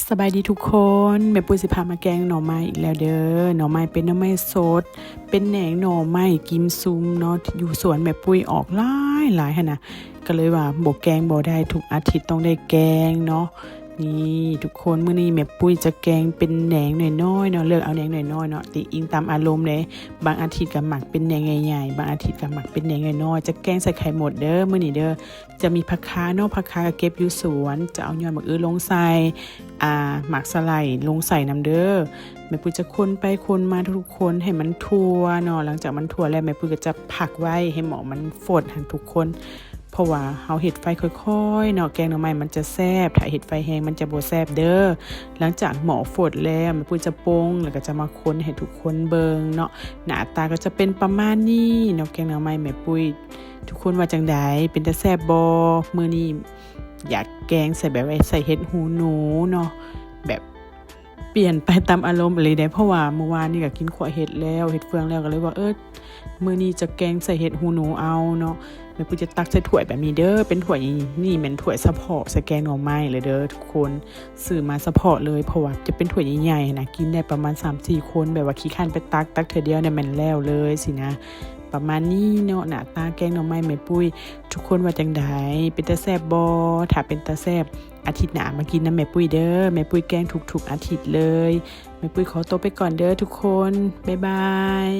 สบายดีทุกคนแม่ปุ้ยสิพามาแกงหน่อไม้อีกแล้วเด้อหน่อไม้เป็นหน่อไม้สดเป็นแหนงหน่อไม้กิมซุมเนาะอยู่สวนแม่ปุ้ยออกหลายหั่นนะก็เลยว่าบ่แกงบ่ได้ทุกอาทิตย์ต้องได้แกงเนาะนี่ทุกคนมื้อนี้แม่ปุ้ยจะแกงเป็นแหนงน้อยๆเนาะเลือกเอาแหนงน้อยๆเนาะติอิงตามอารมณ์เลยบางอาทิตย์ก็หมักเป็นแหนงใหญ่ๆบางอาทิตย์ก็หมักเป็นแหนงน้อยๆจะแกงใส่ไข่หมดเด้อมื้อนี้เด้อจะมีผักคะเนาะผักคะก็เก็บอยู่สวนจะเอายอดมะอื้อลงใส่หมักสไลด์ลงใส่น้ำเด้อแม่ปุ้ยจะคนไปคนมาทุกคนให้มันทั่วเนาะหลังจากมันทั่วแล้วแม่ปุ้ยก็จะผักไว้ให้หมอมันฟดหันทุกคนเพราะว่าเฮาเฮ็ดไฟค่อยๆเนาะแกงหน่อไม้มันจะแซ่บถ้าเฮ็ดไฟแห้งมันจะบ่แซ่บเด้อหลังจากหมอฟดแล้วแม่ปุ้ยจะปรุงแล้วก็จะมาคนให้ทุกคนเบิ่งเนาะหน้าตาก็จะเป็นประมาณนี้เนาะแกงหน่อไม้แม่ปุ้ยทุกคนว่าจังไดเป็นตาแซ่บบ่มื้อนี้อยากแกงใส่แบบใส่เห็ดหูหนูเนาะแบบเปลี่ยนไปตามอารมณ์เลยได้เพราะว่าเมื่อวานนี่ก็กินขั่วเห็ดแล้วเห็ดเฟืองแล้วก็เลยว่ามื้อนี้จะแกงใส่เห็ดหูหนูเอาเนาะแม่ปุ้ยจะตักใส่ถ้วยแบบนี้เด้อเป็นถ้วยนี่แม่นถ้วยเฉพาะใส่แกงหน่อไม้เลยเด้อทุกคนซื้อมาเฉพาะเลยเพราะว่าจะเป็นถ้วยใหญ่ๆนะกินได้ประมาณ 3-4 คนแบบว่าขี้คร้านไปตักเทื่อเดียวเนี่ยแม่นแล้วเลยสินะประมาณนี้เนาะหน้าตาแกงหน่อไม้แม่ปุ้ยทุกคนว่าจังไดเป็นตาแซ่บบ่ถ้าเป็นตาแซ่บอาทิตย์หน้ามากินนะแม่ปุ้ยเด้อแม่ปุ้ยแกงทุกๆอาทิตย์เลยแม่ปุ้ยขอตัวไปก่อนเด้อทุกคนบ๊ายบาย